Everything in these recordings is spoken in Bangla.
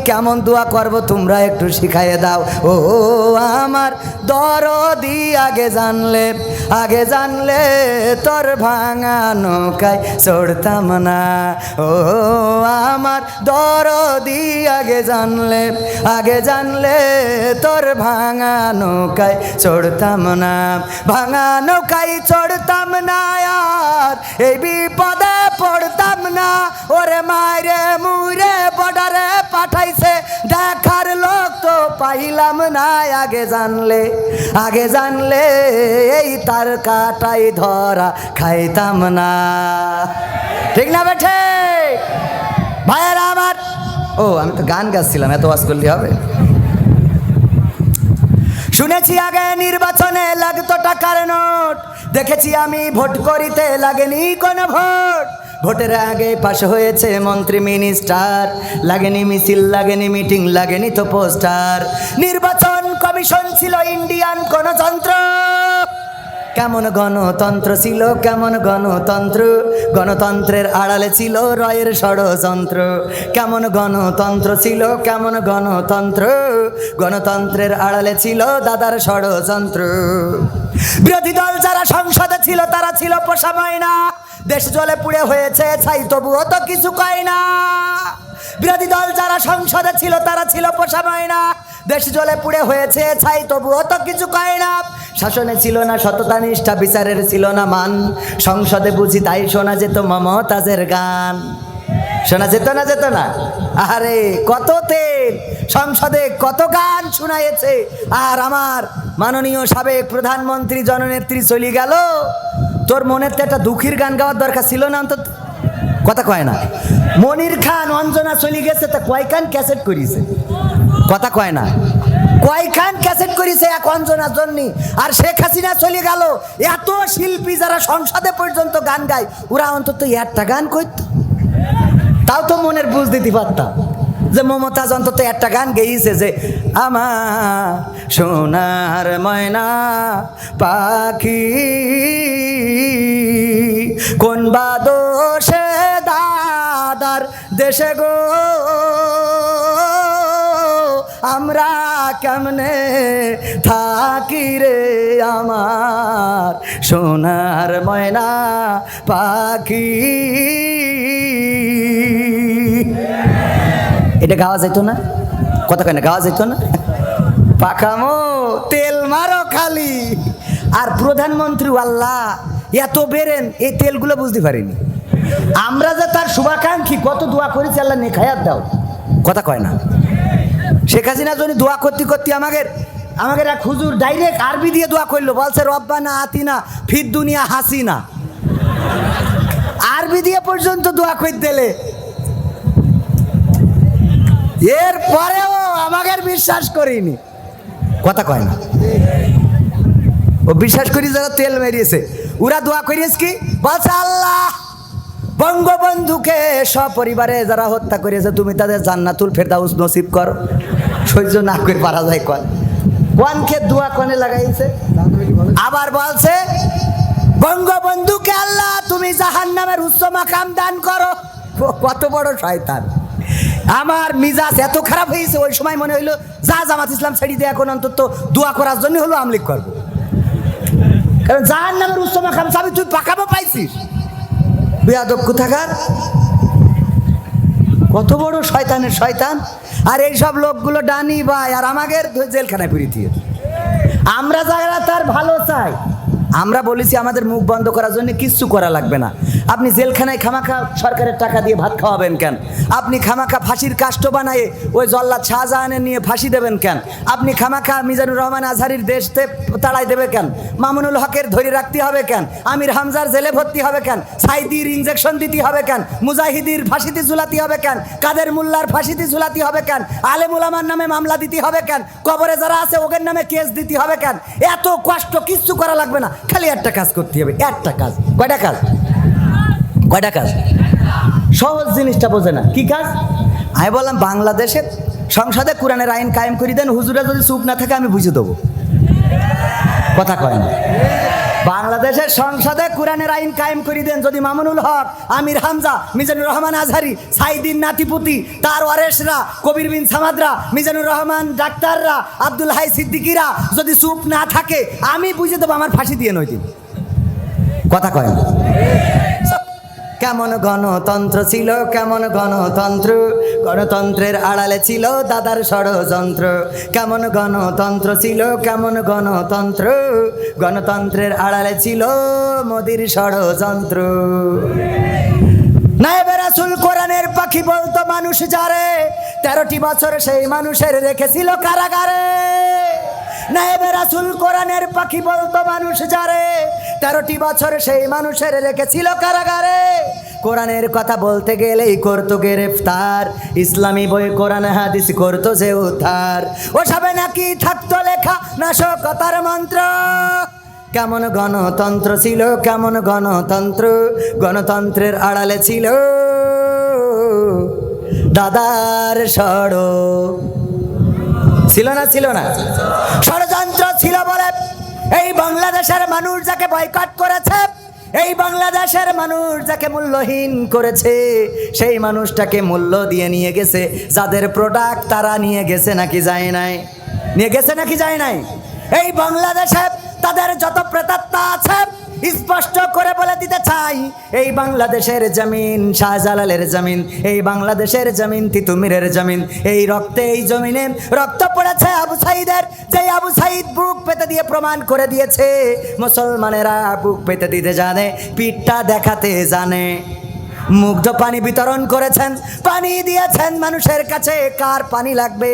কেমন দোয়া করব তোমরা একটু শিখাইয়ে দাও। ও আমার দরদি আগে জানলে তোর ভাঙা নৌকায় চড়তাম না। ও আমার দরদি আগে জানলে তোর ভাঙা নৌকায় চড়তাম না। ভাঙা নৌকায় চড়তাম না আর এই বিপদে পড়তাম না। ওরে মায়েরে মুরে বর্ডারে পাঠাইছে দেখার লোক তো পাইলাম না। আগে জানলে এই তার কাটাই ধরা খাইতাম না। ঠিক না বেঠে ভাইয়েরা আমার? ও আমি তো গান গাচ্ছিলাম, এত ওয়াজ করলে হবে? শুনেছি আগে নির্বাচনে লাগতো টাকার নোট, দেখেছি আমি ভোট করিতে লাগেনি কোনো ভোট। ভোটের আগে পাশ হয়েছে মন্ত্রী মিনিস্টার, লাগেনি মিছিল, লাগেনি মিটিং, লাগেনি তো পোস্টার। নির্বাচন কমিশন ছিল ইন্ডিয়ান গণতন্ত্র। কেমন গণতন্ত্র ছিল, কেমন গণতন্ত্র, গণতন্ত্রের আড়ালে ছিল রয়ের ষড়যন্ত্র। কেমন গণতন্ত্র ছিল, কেমন গণতন্ত্র, গণতন্ত্রের আড়ালে ছিল দাদার ষড়যন্ত্র। বিরোধী দল যারা সংসদে ছিল তারা ছিল পোষা ময়না, দেশ জলে পুড়ে হয়েছে ছাই তবুও তো কিছু কয় না। বিরোধী দল যারা সংসদে ছিল তারা ছিল পোষা ময়না, দেশ জলে পুড়ে হয়েছে ছাই তবুও তো কিছু কয় না। শাসনে ছিল না সততা নিষ্ঠা, বিচারের ছিল না মান, সংসদে বুঝি তাই শোনা যেত মমতাজের গান। শোনা যেত না? আরে কত তেল, সংসদে কত গান শোনায়েছে। আর আমার মাননীয় সাবেক প্রধানমন্ত্রী জননেত্রী চলে গেল, তোর মনের তো একটা দুঃখীর গান গাওয়ার দরকার ছিল না অন্তত? কথা কয় না? মনির খান অঞ্জনা চলে গেছে, তা কয়খান ক্যাসেট করিছে? কথা কয় না? কয়খান ক্যাসেট করিছে এক অঞ্জনার জন্য। আর শেখ হাসিনা চলে গেল, এত শিল্পী যারা সংসদে পর্যন্ত গান গায়, ওরা অন্তত একটা গান করত, তাও তো মনের বুঝ দিতে পারতাম যে মমতাজ অন্তত একটা গান গেয়েছে যে আমার সোনার ময়না পাখি কোন বাদোষে দাদার দেশে গো আমরা কেমনে থাকি রে আমার সোনার ময়না পাখি। এটা গাওয়া যেত না? কথা কয় না? গাওয়া যেত না? পাকামো তেল মারো খালি। আর প্রধানমন্ত্রী আল্লাহ এত বেরেন, এই তেলগুলো বুঝতে পারিনি আমরা যে তার শুভাকাঙ্ক্ষী, কত দোয়া করেছি আল্লাহ নেখায়াত দাও। কথা কয় না? শেখ হাসিনা যদি দোয়া করতে আমাদের এক হুজুর ডাইরেক্ট আরবি দিয়ে দোয়া করলো, বলছে রব্বানা আতিনা ফিদ দুনিয়া হাসিনা। আরবি দিয়ে পর্যন্ত দোয়া করে দিলে, এরপরেও আমাদের বিশ্বাস করিনি। কথা কয় না? ও বিশ্বাস করি যারা তেল মেরিয়েছে, ওরা দোয়া করিয়েছে কি? বলছে আল্লাহ বঙ্গবন্ধুকে সপরিবারে যারা হত্যা করেছে তুমি তাদের জান্নাতুল ফেরদাউস নসিব করো। সহ্য না করে পারা যায় কোনকে দোয়া কোনে লাগাইছে। আবার বলছে বঙ্গবন্ধুকে আল্লাহ তুমি জাহান্নামের উচ্চ মাকাম দান করো। কত বড় শয়তান! আমার মিজাজ এত খারাপ হয়েছে, ওই সময় মনে হইলো জামাত ইসলাম ছেড়ে দিয়ে এখন অন্তত দোয়া করার জন্য হলো আমলিক করবো, কারণ জাহান্নামের উচ্চ মাকাম চাবি তুই পাকাবো পাইছিস। বেয়াদব কোথাকার! কত বড় শয়তানের শয়তান! আর এইসব লোকগুলো ডানি ভাই, আর আমাদের জেলখানায় পুরি দিয়ে আমরা যারা তার ভালো চাই, আমরা বলেছি আমাদের মুখ বন্ধ করার জন্য কিচ্ছু করা লাগবে না। আপনি জেলখানায় খামাখা সরকারের টাকা দিয়ে ভাত খাওয়াবেন কেন? আপনি খামাখা ফাঁসির কাষ্ট বানায়ে ওই জল্লাদ শাহজাহানের নিয়ে ফাঁসি দেবেন কেন? আপনি খামাখা মিজানুর রহমান আজহারির দেশতে তাড়াই দেবে কেন? মামুনুল হকের ধরে রাখতে হবে কেন? আমির হামজার জেলে ভর্তি হবে কেন? সাইদির ইঞ্জেকশন দিতে হবে কেন? মুজাহিদির ফাঁসিতে ঝুলাতে হবে কেন? কাদের মোল্লার ফাঁসিতে ঝুলাতে হবে কেন? আলেম উলামার নামে মামলা দিতে হবে কেন? কবরে যারা আছে ওদের নামে কেস দিতে হবে কেন? এত কষ্ট কিচ্ছু করা লাগবে না, খালি একটা কাজ করতে হবে। একটা কাজ। কয়টা কাজ? সহজ জিনিসটা বোঝে না। কি কাজ? আমি বললাম বাংলাদেশের সংসদে কোরআনের আইন কায়েম করে দেন, হুজুরা যদি চুপ না থাকে আমি বুঝে দেবো। কথা কয় না? বাংলাদেশের সংসদে কোরআনের আইন কায়েম করে দেন যদি মামুনুল হক, আমির হামজা, মিজানুর রহমান আজহারি, সাইদিন নাতিপুতি, তার ওয়ারেসরা, কবির বিন সামাদরা, মিজানুর রহমান ডাক্তাররা, আব্দুল হাই সিদ্দিকিরা যদি চুপ না থাকে, আমি বুঝে দেবো আমার ফাঁসি দিয়ে নয় দিন। কথা কয় না? কেমন গণতন্ত্র ছিল, কেমন গণতন্ত্র, গণতন্ত্রের আড়ালে ছিল দাদার ষড়যন্ত্র। কেমন গণতন্ত্র ছিল, কেমন গণতন্ত্র, গণতন্ত্রের আড়ালে ছিল মোদির ষড়যন্ত্র। নায়েবে রাসূল কোরআনের পাখি বলতো মানুষ যারে, 13টি বছর সেই মানুষের রেখেছিল কারাগারে। নায়েবে রাসূল কোরআনের পাখি বলতো মানুষ যারে, 13টি বছর সেই মানুষের রেখেছিল কারাগারে। কোরআনের কথা বলতে গেলেই করতো গ্রেফতার, ইসলামী বই কোরআন হাদিস করতো যে উদ্ধার। ওসবে নাকি থাকতো লেখা নাশকতার মন্ত্র। কেমন গণতন্ত্র ছিল, কেমন গণতন্ত্র, গণতন্ত্রের আড়ালে ছিল দাদার ছিল না, ছিল না, ষড়যন্ত্র ছিল বলে এই বাংলাদেশের মানুষ যাকে বয়কট করেছে, এই বাংলাদেশের মানুষ যাকে মূল্যহীন করেছে, সেই মানুষটাকে মূল্য দিয়ে নিয়ে গেছে যাদের প্রোডাক্ট, তারা নিয়ে গেছে নাকি যায় নাই? নিয়ে গেছে নাকি যায় নাই? এই বাংলাদেশে তাদের যত প্রেতাত্মা আছে স্পষ্ট করে বলে দিতে চাই, এই বাংলাদেশের জমিন শাহজালালের জমিন, এই বাংলাদেশের জমিন তিতুমিরের জমিন, এই রক্তে, এই জমিনে রক্ত পড়েছে আবু সাইদের, যে আবু সাইদ বুক পেতে দিয়ে প্রমাণ করে দিয়েছে মুসলমানেরা বুক পেতে দিতে জানে, পিঠটা দেখাতে জানে। মুগ্ধ পানি বিতরণ করেছেন, পানি দিয়েছেন মানুষের কাছে। কার পানি লাগবে?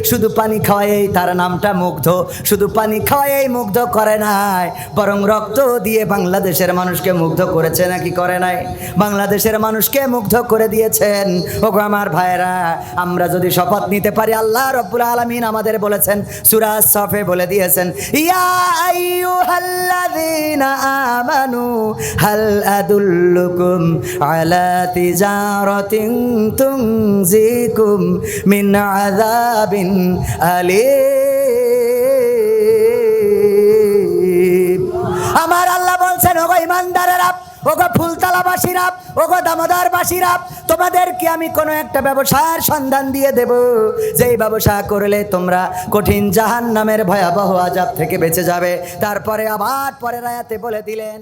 শুধু পানি খাওয়াই তার নামটা মুগ্ধ, শুধু পানি খাওয়াই মুগ্ধ করে নাই, বরং রক্ত দিয়ে বাংলাদেশের মানুষকে মুগ্ধ করেছে নাকি করে নাই? বাংলাদেশের মানুষকে মুগ্ধ করে দিয়েছেন। ওগো আমার ভাইরা, আমরা যদি শপথ নিতে পারি, আল্লাহ রাব্বুল আলামিন আমাদের বলেছেন, সূরা সফে বলে দিয়েছেন, ইয়া আইয়ুহাল্লাযীনা আমানু হাল আদুল্লুকুম আলা তিজারাতিন তুনজিকুম মিন আযাবিন আলীম। আমার আল্লাহ বলছেন, ওগো ইমানদারেরা, ওগো ফুলতলাবাসীরা, ওগো দামোদরবাসীরা, তোমাদেরকে আমি কোনো একটা ব্যবসার সন্ধান দিয়ে দেব, যেই ব্যবসা করলে তোমরা কঠিন জাহান্নামের ভয়াবহ আযাব থেকে বেঁচে যাবে। তারপরে আবার পরের আয়াতে বলে দিলেন,